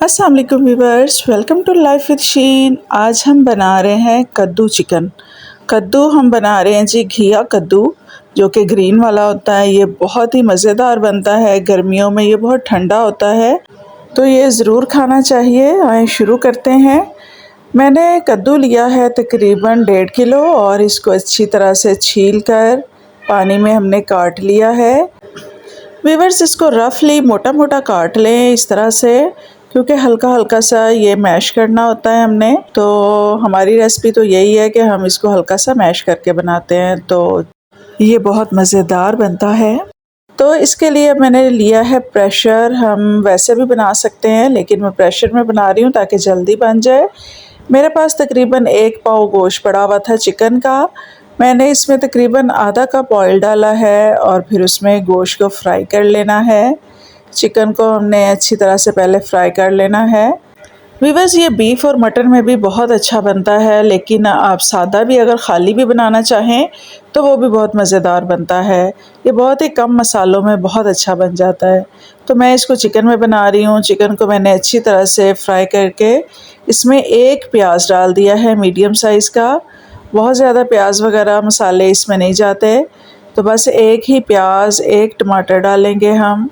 अस्सलाम वालेकुम viewers, welcome to life with Sheen. आज हम बना रहे हैं कद्दू चिकन। कद्दू हम बना रहे हैं जी, घिया कद्दू, जो कि ग्रीन वाला होता है। ये बहुत ही मज़ेदार बनता है। गर्मियों में ये बहुत ठंडा होता है, तो ये ज़रूर खाना चाहिए। आए शुरू करते हैं। मैंने कद्दू लिया है तकरीबन 1.5 किलो और इसको अच्छी तरह से छील कर पानी में हमने काट लिया है। व्यूअर्स, इसको रफली मोटा मोटा काट लें इस तरह से, क्योंकि हल्का हल्का सा ये मैश करना होता है हमने। तो हमारी रेसिपी तो यही है कि हम इसको हल्का सा मैश करके बनाते हैं, तो ये बहुत मज़ेदार बनता है। तो इसके लिए मैंने लिया है प्रेशर। हम वैसे भी बना सकते हैं, लेकिन मैं प्रेशर में बना रही हूँ ताकि जल्दी बन जाए। मेरे पास तकरीबन 1 पाव गोश्त पड़ा हुआ था चिकन का। मैंने इसमें तकरीबन आधा कप ऑयल डाला है और फिर उसमें गोश्त को फ्राई कर लेना है। चिकन को हमने अच्छी तरह से पहले फ्राई कर लेना है। व्यूअर्स, ये बीफ और मटन में भी बहुत अच्छा बनता है, लेकिन आप सादा भी अगर ख़ाली भी बनाना चाहें तो वो भी बहुत मज़ेदार बनता है। ये बहुत ही कम मसालों में बहुत अच्छा बन जाता है। तो मैं इसको चिकन में बना रही हूँ। चिकन को मैंने अच्छी तरह से फ्राई करके इसमें 1 प्याज डाल दिया है मीडियम साइज़ का। बहुत ज़्यादा प्याज वगैरह मसाले इसमें नहीं जाते, तो बस 1 ही प्याज, 1 टमाटर डालेंगे हम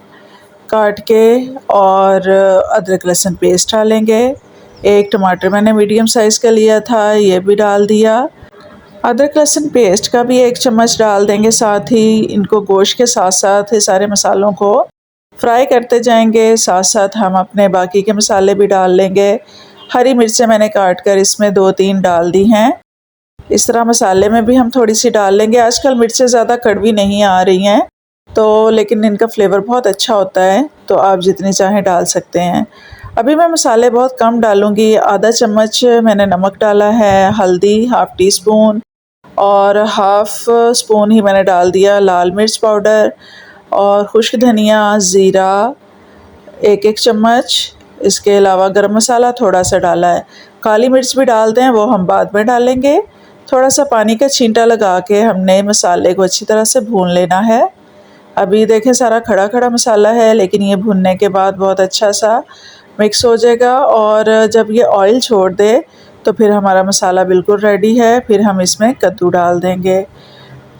काट के, और अदरक लहसुन पेस्ट डालेंगे। 1 टमाटर मैंने मीडियम साइज़ का लिया था, ये भी डाल दिया। अदरक लहसुन पेस्ट का भी 1 चम्मच डाल देंगे। साथ ही इनको गोश्त के साथ साथ ये सारे मसालों को फ्राई करते जाएंगे। साथ साथ हम अपने बाकी के मसाले भी डाल लेंगे। हरी मिर्चें मैंने काट कर इसमें 2-3 डाल दी हैं। इस तरह मसाले में भी हम थोड़ी सी डाल लेंगे। आजकल मिर्चें ज़्यादा कड़वी नहीं आ रही हैं, तो लेकिन इनका फ्लेवर बहुत अच्छा होता है, तो आप जितनी चाहें डाल सकते हैं। अभी मैं मसाले बहुत कम डालूँगी। आधा चम्मच मैंने नमक डाला है, हल्दी हाफ़ टी स्पून और हाफ़ स्पून ही मैंने डाल दिया लाल मिर्च पाउडर, और खुश्क धनिया, ज़ीरा 1-1 चम्मच। इसके अलावा गरम मसाला थोड़ा सा डाला है। काली मिर्च भी डालते हैं, वो हम बाद में डालेंगे। थोड़ा सा पानी का छींटा लगा के हमने मसाले को अच्छी तरह से भून लेना है। अभी देखें सारा खड़ा खड़ा मसाला है, लेकिन ये भुनने के बाद बहुत अच्छा सा मिक्स हो जाएगा, और जब ये ऑयल छोड़ दे तो फिर हमारा मसाला बिल्कुल रेडी है। फिर हम इसमें कद्दू डाल देंगे।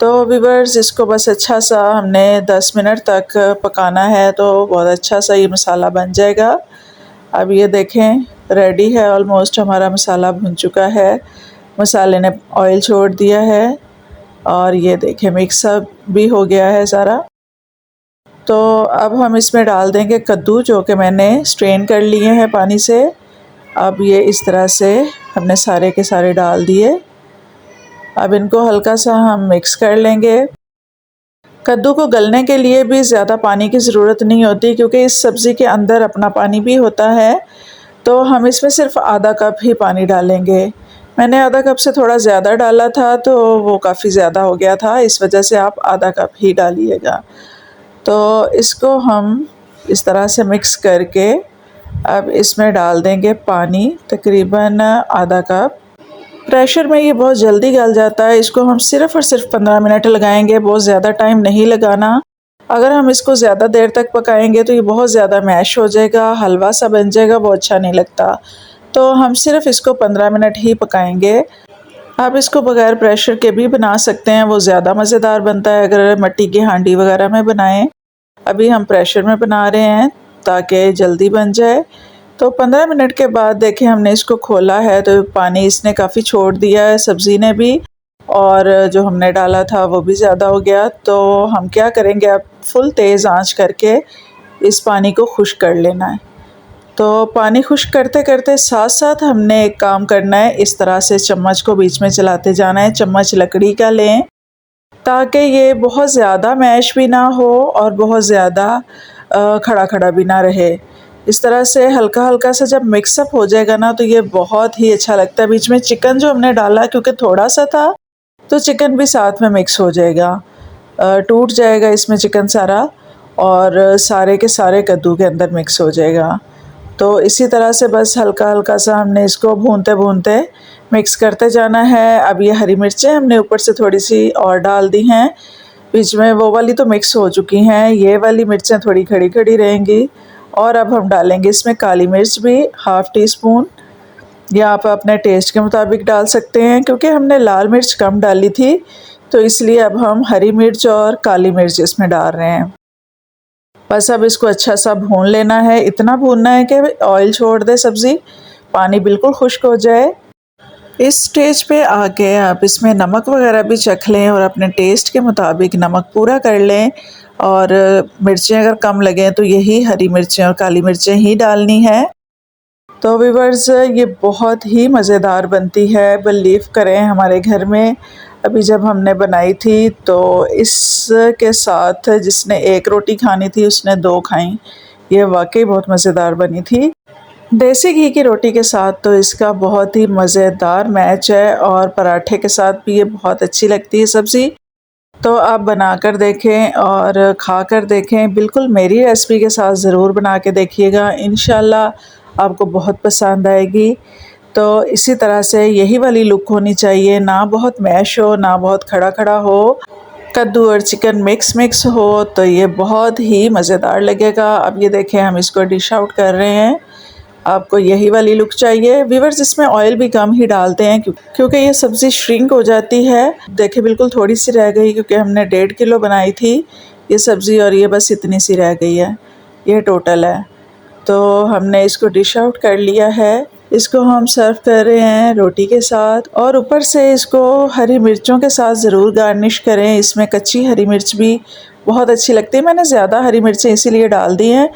तो व्यूअर्स, इसको बस अच्छा सा हमने 10 मिनट तक पकाना है, तो बहुत अच्छा सा ये मसाला बन जाएगा। अब ये देखें रेडी है, ऑलमोस्ट हमारा मसाला भुन चुका है। मसाले ने ऑयल छोड़ दिया है, और ये देखें मिक्स अप भी हो गया है सारा। तो अब हम इसमें डाल देंगे कद्दू, जो कि मैंने स्ट्रेन कर लिए हैं पानी से। अब ये इस तरह से हमने सारे के सारे डाल दिए। अब इनको हल्का सा हम मिक्स कर लेंगे। कद्दू को गलने के लिए भी ज़्यादा पानी की ज़रूरत नहीं होती, क्योंकि इस सब्ज़ी के अंदर अपना पानी भी होता है। तो हम इसमें सिर्फ आधा कप ही पानी डालेंगे। मैंने आधा कप से थोड़ा ज़्यादा डाला था, तो वो काफ़ी ज़्यादा हो गया था, इस वजह से आप आधा कप ही डालिएगा। तो इसको हम इस तरह से मिक्स करके अब इसमें डाल देंगे पानी, तकरीबन आधा कप। प्रेशर में ये बहुत जल्दी गल जाता है। इसको हम सिर्फ़ और सिर्फ 15 मिनट लगाएंगे, बहुत ज़्यादा टाइम नहीं लगाना। अगर हम इसको ज़्यादा देर तक पकाएंगे तो ये बहुत ज़्यादा मैश हो जाएगा, हलवा सा बन जाएगा, वो अच्छा नहीं लगता। तो हम सिर्फ इसको 15 मिनट ही पकाएंगे। आप इसको बगैर प्रेशर के भी बना सकते हैं, वो ज़्यादा मज़ेदार बनता है अगर मिट्टी की हांडी वगैरह में बनाएं। अभी हम प्रेशर में बना रहे हैं ताकि जल्दी बन जाए। तो 15 मिनट के बाद देखें हमने इसको खोला है, तो पानी इसने काफ़ी छोड़ दिया है, सब्ज़ी ने भी, और जो हमने डाला था वो भी ज़्यादा हो गया। तो हम क्या करेंगे, अब फुल तेज़ आंच करके इस पानी को खुश्क कर लेना है। तो पानी खुश्क करते करते साथ साथ हमने एक काम करना है, इस तरह से चम्मच को बीच में चलाते जाना है। चम्मच लकड़ी का लें, ताकि ये बहुत ज़्यादा मैश भी ना हो और बहुत ज़्यादा खड़ा खड़ा भी ना रहे। इस तरह से हल्का हल्का सा जब मिक्सअप हो जाएगा ना, तो ये बहुत ही अच्छा लगता है। बीच में चिकन जो हमने डाला, क्योंकि थोड़ा सा था, तो चिकन भी साथ में मिक्स हो जाएगा, टूट जाएगा इसमें चिकन सारा, और सारे के सारे कद्दू के अंदर मिक्स हो जाएगा। तो इसी तरह से बस हल्का हल्का सा हमने इसको भूनते भूनते मिक्स करते जाना है। अब ये हरी मिर्चें हमने ऊपर से थोड़ी सी और डाल दी हैं। बीच में वो वाली तो मिक्स हो चुकी हैं, ये वाली मिर्चें थोड़ी खड़ी खड़ी रहेंगी। और अब हम डालेंगे इसमें काली मिर्च भी हाफ़ टी स्पून, या आप अपने टेस्ट के मुताबिक डाल सकते हैं। क्योंकि हमने लाल मिर्च कम डाली थी तो इसलिए अब हम हरी मिर्च और काली मिर्च इसमें डाल रहे हैं। बस अब इसको अच्छा सा भून लेना है, इतना भूनना है कि ऑयल छोड़ दे सब्ज़ी, पानी बिल्कुल खुश्क हो जाए। इस स्टेज पे आके आप इसमें नमक वगैरह भी चख लें और अपने टेस्ट के मुताबिक नमक पूरा कर लें। और मिर्चें अगर कम लगें तो यही हरी मिर्चें और काली मिर्चें ही डालनी है। तो व्यूअर्स, ये बहुत ही मज़ेदार बनती है, बिलीव करें। हमारे घर में अभी जब हमने बनाई थी तो इसके साथ जिसने एक रोटी खानी थी उसने 2 खाई। ये वाकई बहुत मज़ेदार बनी थी। देसी घी की रोटी के साथ तो इसका बहुत ही मज़ेदार मैच है, और पराठे के साथ भी ये बहुत अच्छी लगती है सब्ज़ी। तो आप बना कर देखें और खा कर देखें, बिल्कुल मेरी रेसिपी के साथ ज़रूर बना के देखिएगा, इंशाल्लाह आपको बहुत पसंद आएगी। तो इसी तरह से यही वाली लुक होनी चाहिए, ना बहुत मैश हो ना बहुत खड़ा खड़ा हो, कद्दू और चिकन मिक्स हो, तो ये बहुत ही मज़ेदार लगेगा। अब ये देखें हम इसको डिश आउट कर रहे हैं। आपको यही वाली लुक चाहिए। व्यूअर्स, इसमें ऑयल भी कम ही डालते हैं क्योंकि ये सब्ज़ी श्रिंक हो जाती है। देखिए बिल्कुल थोड़ी सी रह गई, क्योंकि हमने 1.5 किलो बनाई थी ये सब्ज़ी, और ये बस इतनी सी रह गई है, ये टोटल है। तो हमने इसको डिश आउट कर लिया है। इसको हम सर्व कर रहे हैं रोटी के साथ, और ऊपर से इसको हरी मिर्चों के साथ ज़रूर गार्निश करें। इसमें कच्ची हरी मिर्च भी बहुत अच्छी लगती है। मैंने ज़्यादा हरी मिर्चें इसीलिए डाल दी हैं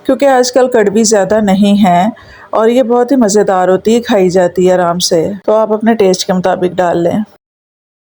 क्योंकि आजकल कड़वी ज़्यादा नहीं है, और ये बहुत ही मज़ेदार होती है, खाई जाती है आराम से। तो आप अपने टेस्ट के मुताबिक डाल लें।